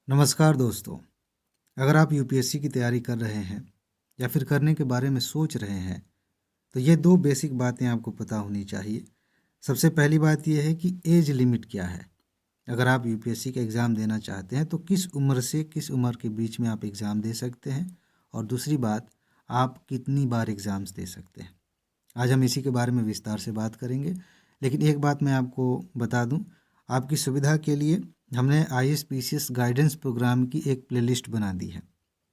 नमस्कार दोस्तों। अगर आप यूपीएससी की तैयारी कर रहे हैं या फिर करने के बारे में सोच रहे हैं तो ये दो बेसिक बातें आपको पता होनी चाहिए। सबसे पहली बात यह है कि एज लिमिट क्या है। अगर आप यूपीएससी का एग्ज़ाम देना चाहते हैं तो किस उम्र से किस उम्र के बीच में आप एग्ज़ाम दे सकते हैं, और दूसरी बात, आप कितनी बार एग्ज़ाम्स दे सकते हैं। आज हम इसी के बारे में विस्तार से बात करेंगे। लेकिन एक बात मैं आपको बता दूं, आपकी सुविधा के लिए हमने आईएसपीसीएस गाइडेंस प्रोग्राम की एक प्लेलिस्ट बना दी है।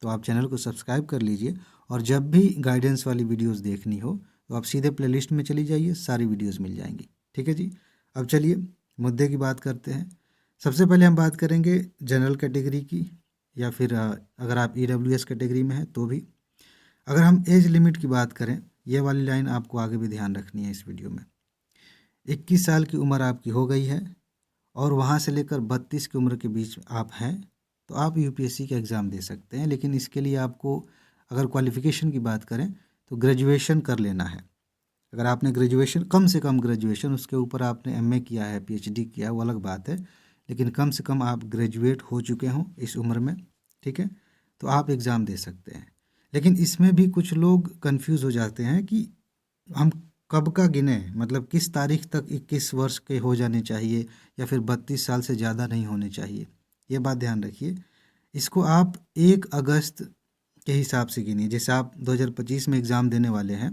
तो आप चैनल को सब्सक्राइब कर लीजिए, और जब भी गाइडेंस वाली वीडियोस देखनी हो तो आप सीधे प्लेलिस्ट में चली जाइए, सारी वीडियोस मिल जाएंगी। ठीक है जी। अब चलिए मुद्दे की बात करते हैं। सबसे पहले हम बात करेंगे जनरल कैटेगरी की, या फिर अगर आप ईडब्ल्यूएस कैटेगरी में हैं तो भी। अगर हम एज लिमिट की बात करें, ये वाली लाइन आपको आगे भी ध्यान रखनी है इस वीडियो में। 21 साल की उम्र आपकी हो गई है और वहाँ से लेकर 32 की उम्र के बीच आप हैं तो आप यूपीएससी का एग्ज़ाम दे सकते हैं। लेकिन इसके लिए आपको, अगर क्वालिफ़िकेशन की बात करें तो ग्रेजुएशन कर लेना है। अगर आपने ग्रेजुएशन, कम से कम ग्रेजुएशन, उसके ऊपर आपने एमए किया है, पीएचडी किया है, वो अलग बात है, लेकिन कम से कम आप ग्रेजुएट हो चुके हों इस उम्र में, ठीक है, तो आप एग्ज़ाम दे सकते हैं। लेकिन इसमें भी कुछ लोग कंफ्यूज हो जाते हैं कि हम कब का गिने, मतलब किस तारीख तक 21 वर्ष के हो जाने चाहिए या फिर 32 साल से ज़्यादा नहीं होने चाहिए। ये बात ध्यान रखिए। इसको आप 1 अगस्त के हिसाब से गिनिए। जैसे आप 2025 में एग्ज़ाम देने वाले हैं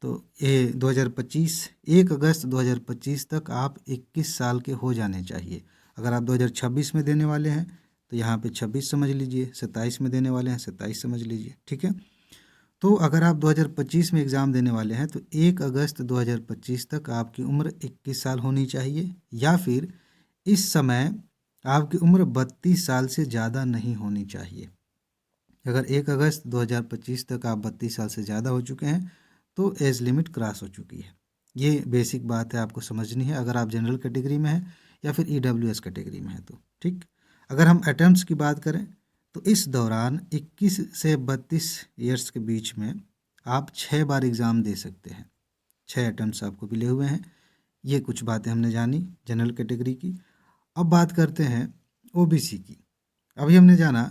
तो ये 2025, 1 अगस्त 2025 तक आप 21 साल के हो जाने चाहिए। अगर आप 2026 में देने वाले हैं तो यहाँ पे 26 समझ लीजिए, 27 में देने वाले हैं 27 समझ लीजिए, ठीक है। तो अगर आप 2025 में एग्ज़ाम देने वाले हैं तो 1 अगस्त 2025 तक आपकी उम्र 21 साल होनी चाहिए, या फिर इस समय आपकी उम्र 32 साल से ज़्यादा नहीं होनी चाहिए। अगर 1 अगस्त 2025 तक आप 32 साल से ज़्यादा हो चुके हैं तो एज लिमिट क्रॉस हो चुकी है। ये बेसिक बात है, आपको समझनी है अगर आप जनरल कैटेगरी में हैं या फिर ईडब्ल्यूएस कैटेगरी में हैं तो, ठीक। अगर हम अटेम्प्ट्स की बात करें तो इस दौरान 21 से 32 ईयर्स के बीच में आप 6 बार एग्ज़ाम दे सकते हैं। 6 अटेम्प्ट्स आपको मिले हुए हैं। ये कुछ बातें हमने जानी जनरल कैटेगरी की। अब बात करते हैं ओबीसी की। अभी हमने जाना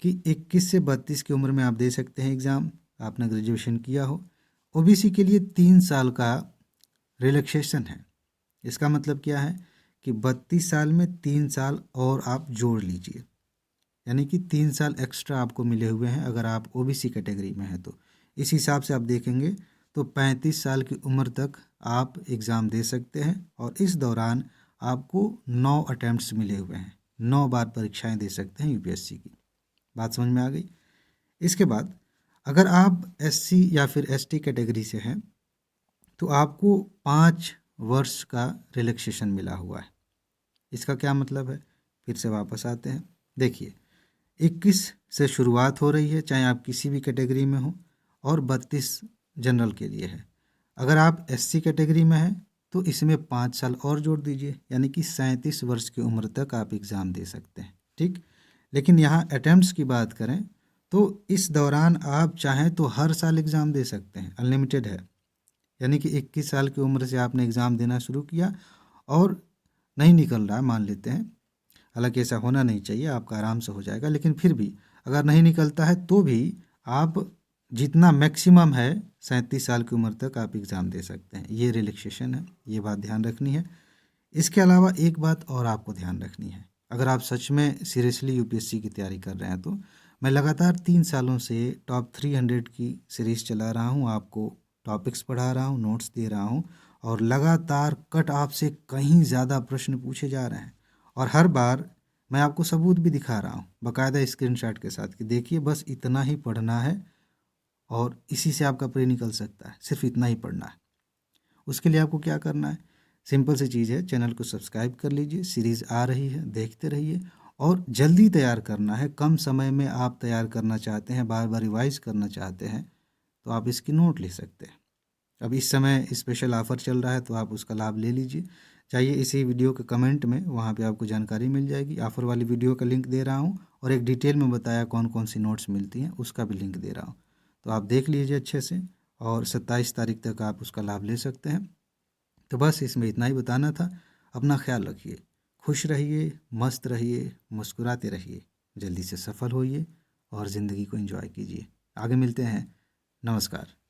कि 21 से 32 की उम्र में आप दे सकते हैं एग्ज़ाम, आपने ग्रेजुएशन किया हो। ओबीसी के लिए 3 साल का रिलैक्सेशन है। इसका मतलब क्या है कि 32 साल में 3 साल और आप जोड़ लीजिए, यानी कि 3 साल एक्स्ट्रा आपको मिले हुए हैं अगर आप ओबीसी कैटेगरी में हैं तो। इस हिसाब से आप देखेंगे तो 35 साल की उम्र तक आप एग्ज़ाम दे सकते हैं, और इस दौरान आपको 9 अटैम्प्ट्स मिले हुए हैं। 9 बार परीक्षाएं दे सकते हैं यूपीएससी की। बात समझ में आ गई। इसके बाद अगर आप एससी या फिर एसटी कैटेगरी से हैं तो आपको 5 वर्ष का रिलैक्सेशन मिला हुआ है। इसका क्या मतलब है, फिर से वापस आते हैं। देखिए, 21 से शुरुआत हो रही है, चाहे आप किसी भी कैटेगरी में हो, और 32 जनरल के लिए है। अगर आप एससी कैटेगरी में हैं तो इसमें 5 साल और जोड़ दीजिए, यानी कि 37 वर्ष की उम्र तक आप एग्ज़ाम दे सकते हैं, ठीक। लेकिन यहाँ अटैम्प्ट्स की बात करें तो इस दौरान आप चाहें तो हर साल एग्ज़ाम दे सकते हैं, अनलिमिटेड है। यानी कि 21 साल की उम्र से आपने एग्ज़ाम देना शुरू किया और नहीं निकल रहा है, मान लेते हैं, हालांकि ऐसा होना नहीं चाहिए, आपका आराम से हो जाएगा, लेकिन फिर भी अगर नहीं निकलता है तो भी आप जितना मैक्सिमम है 37 साल की उम्र तक आप एग्ज़ाम दे सकते हैं। ये रिलैक्सेशन है, ये बात ध्यान रखनी है। इसके अलावा एक बात और आपको ध्यान रखनी है, अगर आप सच में सीरियसली यूपीएससी की तैयारी कर रहे हैं तो मैं लगातार 3 सालों से टॉप 300 की सीरीज़ चला रहा हूँ, आपको टॉपिक्स पढ़ा रहा हूँ, नोट्स दे रहा हूँ, और लगातार कट ऑफ से कहीं ज़्यादा प्रश्न पूछे जा रहे हैं। और हर बार मैं आपको सबूत भी दिखा रहा हूँ बाकायदा स्क्रीनशॉट के साथ कि देखिए बस इतना ही पढ़ना है और इसी से आपका प्री निकल सकता है, सिर्फ इतना ही पढ़ना है। उसके लिए आपको क्या करना है, सिंपल सी चीज़ है, चैनल को सब्सक्राइब कर लीजिए, सीरीज़ आ रही है देखते रहिए, और जल्दी तैयार करना है। कम समय में आप तैयार करना चाहते हैं, बार बार रिवाइज करना चाहते हैं तो आप इसकी नोट ले सकते हैं। अब इस समय स्पेशल ऑफ़र चल रहा है तो आप उसका लाभ ले लीजिए। चाहिए इसी वीडियो के कमेंट में, वहाँ पे आपको जानकारी मिल जाएगी। ऑफ़र वाली वीडियो का लिंक दे रहा हूँ, और एक डिटेल में बताया कौन कौन सी नोट्स मिलती हैं उसका भी लिंक दे रहा हूँ। तो आप देख लीजिए अच्छे से, और 27 तारीख तक आप उसका लाभ ले सकते हैं। तो बस इसमें इतना ही बताना था। अपना ख्याल रखिए। खुश रहिए, मस्त रहिए, मुस्कुराते रहिए, जल्दी से सफल होइए और ज़िंदगी को एंजॉय कीजिए। आगे मिलते हैं। नमस्कार।